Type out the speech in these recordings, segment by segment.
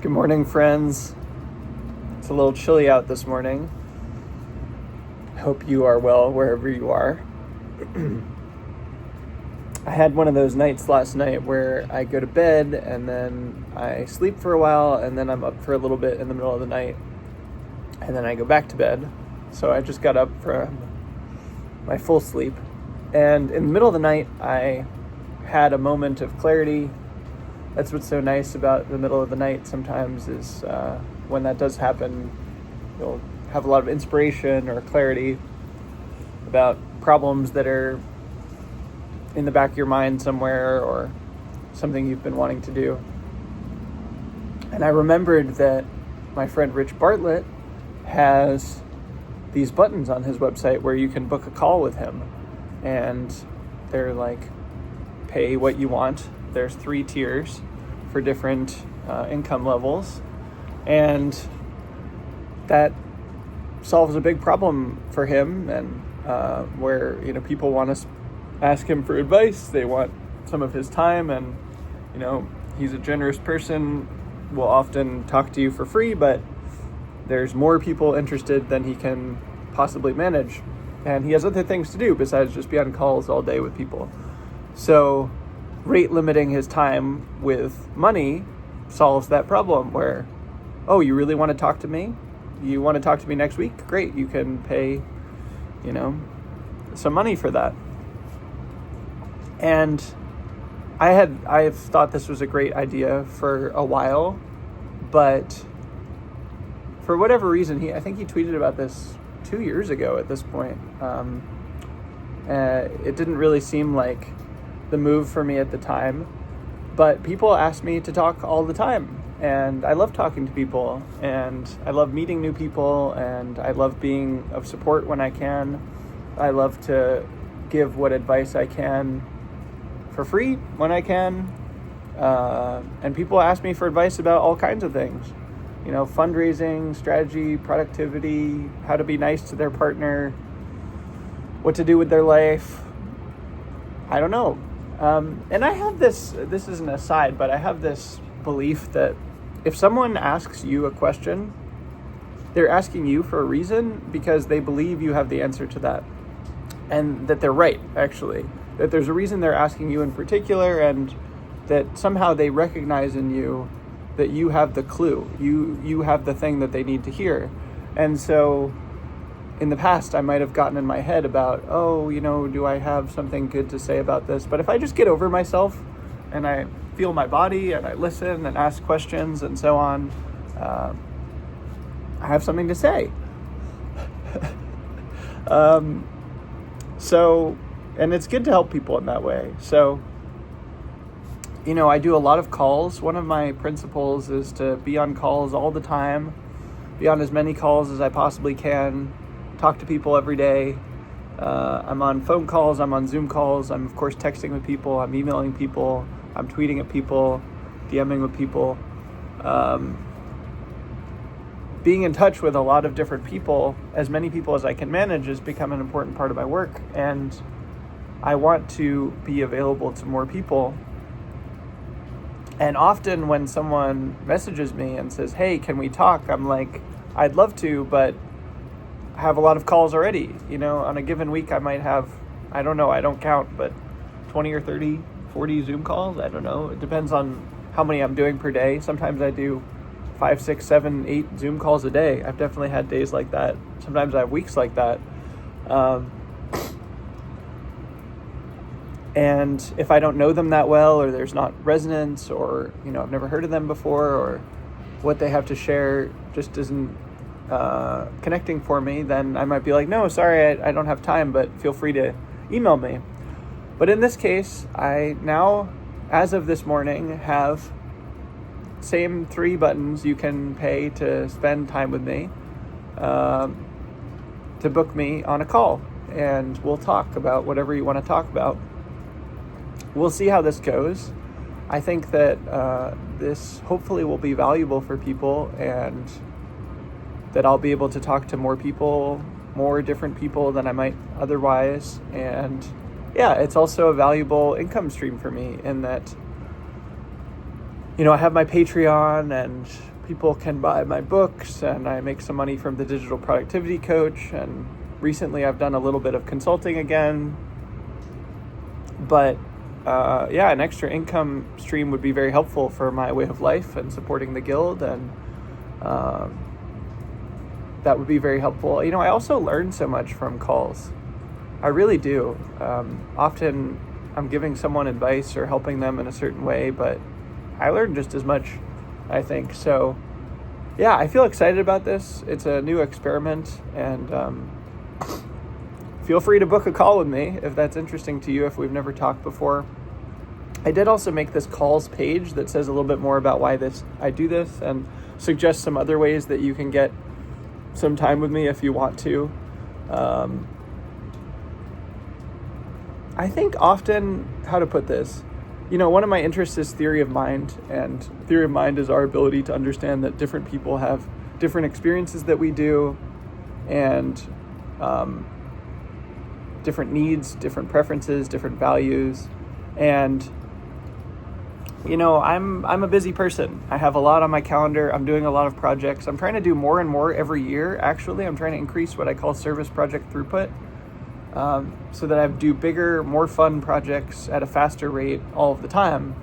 Good morning, friends. It's a little chilly out this morning. I hope you are well wherever you are. I had one of those nights last night where I go to bed and then I sleep for a while and then I'm up for a little bit in the middle of the night and then I go back to bed. So I just got up from my full sleep, and in the middle of the night I had a moment of clarity. That's what's so nice about the middle of the night sometimes is when that does happen, you'll have a lot of inspiration or clarity about problems that are in the back of your mind somewhere or something you've been wanting to do. And I remembered that my friend Rich Bartlett has these buttons on his website where you can book a call with him, and they're like, pay what you want. There's 3 tiers for different income levels, and that solves a big problem for him. And where people want to ask him for advice, they want some of his time, and he's a generous person, will often talk to you for free, but there's more people interested than he can possibly manage, and he has other things to do besides just be on calls all day with people. So rate limiting his time with money solves that problem where, oh, you really want to talk to me? You want to talk to me next week? Great, you can pay, some money for that. And I've thought this was a great idea for a while, but for whatever reason, I think he tweeted about this 2 years ago at this point. It didn't really seem like the move for me at the time, but people ask me to talk all the time, and I love talking to people, and I love meeting new people, and I love being of support when I can. I love to give what advice I can for free when I can, and people ask me for advice about all kinds of things, fundraising, strategy, productivity, how to be nice to their partner, what to do with their life. I don't know. And I have this is an aside, but I have this belief that if someone asks you a question, they're asking you for a reason because they believe you have the answer to that, and that they're right, actually. That there's a reason they're asking you in particular, and that somehow they recognize in you that you have the clue. You have the thing that they need to hear. And so in the past, I might have gotten in my head about, do I have something good to say about this? But if I just get over myself and I feel my body and I listen and ask questions and so on, I have something to say. And it's good to help people in that way. So, I do a lot of calls. One of my principles is to be on calls all the time, be on as many calls as I possibly can, talk to people every day. I'm on phone calls, I'm on Zoom calls, I'm of course texting with people, I'm emailing people, I'm tweeting at people, DMing with people. Being in touch with a lot of different people, as many people as I can manage, has become an important part of my work, and I want to be available to more people. And often when someone messages me and says, hey, can we talk? I'm like, I'd love to, but I have a lot of calls already. On a given week, I might have, I don't know, I don't count, but 20 or 30, 40 Zoom calls. I don't know. It depends on how many I'm doing per day. Sometimes I do 5, 6, 7, 8 Zoom calls a day. I've definitely had days like that. Sometimes I have weeks like that. And if I don't know them that well, or there's not resonance, or, I've never heard of them before, or what they have to share just isn't connecting for me, then I might be like, no, sorry, I don't have time, but feel free to email me. But in this case, I now, as of this morning, have same 3 buttons you can pay to spend time with me, to book me on a call, and we'll talk about whatever you want to talk about. We'll see how this goes. I think that this hopefully will be valuable for people, and that I'll be able to talk to more people, more different people than I might otherwise. And yeah, it's also a valuable income stream for me in that, I have my Patreon, and people can buy my books, and I make some money from the Digital Productivity Coach. And recently I've done a little bit of consulting again. But an extra income stream would be very helpful for my way of life and supporting the guild, and that would be very helpful. I also learn so much from calls. I really do. Often I'm giving someone advice or helping them in a certain way, but I learn just as much, I think. So yeah, I feel excited about this. It's a new experiment, and feel free to book a call with me if that's interesting to you, if we've never talked before. I did also make this calls page that says a little bit more about why I do this, and suggest some other ways that you can get some time with me if you want to. I think often, how to put this, one of my interests is theory of mind, and theory of mind is our ability to understand that different people have different experiences that we do, and different needs, different preferences, different values. And I'm a busy person. I have a lot on my calendar. I'm doing a lot of projects. I'm trying to do more and more every year. Actually, I'm trying to increase what I call service project throughput, so that I do bigger, more fun projects at a faster rate all of the time.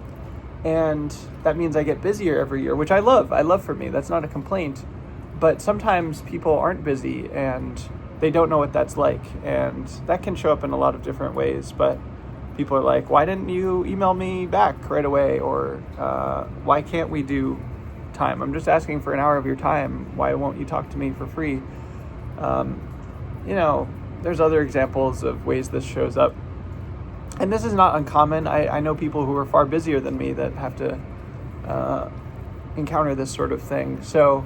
And that means I get busier every year, which I love. I love for me. That's not a complaint. But sometimes people aren't busy and they don't know what that's like. And that can show up in a lot of different ways. But people are like, why didn't you email me back right away? Or why can't we do time? I'm just asking for an hour of your time. Why won't you talk to me for free? There's other examples of ways this shows up. And this is not uncommon. I know people who are far busier than me that have to encounter this sort of thing. So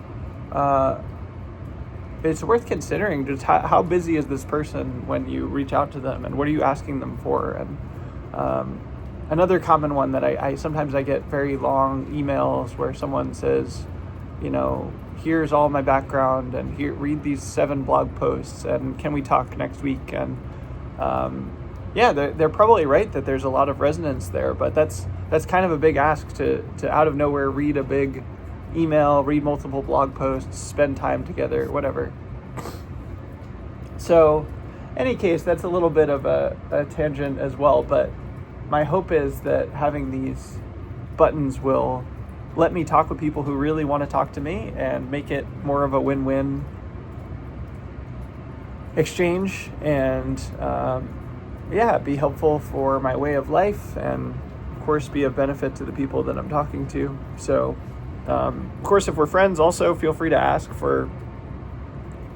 it's worth considering just how busy is this person when you reach out to them, and what are you asking them for? And another common one that I sometimes I get very long emails where someone says, here's all my background, and read these 7 blog posts, and can we talk next week? And they're probably right that there's a lot of resonance there, but that's kind of a big ask to out of nowhere read a big email, read multiple blog posts, spend time together, whatever. So, any case, that's a little bit of a tangent as well, but my hope is that having these buttons will let me talk with people who really want to talk to me, and make it more of a win-win exchange, and be helpful for my way of life, and of course be of benefit to the people that I'm talking to. So of course, if we're friends, also feel free to ask for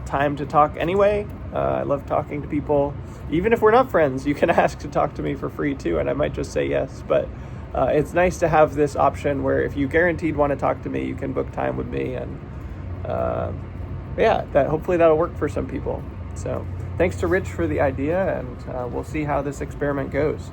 time to talk anyway. I love talking to people. Even if we're not friends, you can ask to talk to me for free too, and I might just say yes. But it's nice to have this option where if you guaranteed want to talk to me, you can book time with me, and hopefully that'll work for some people. So thanks to Rich for the idea, and we'll see how this experiment goes.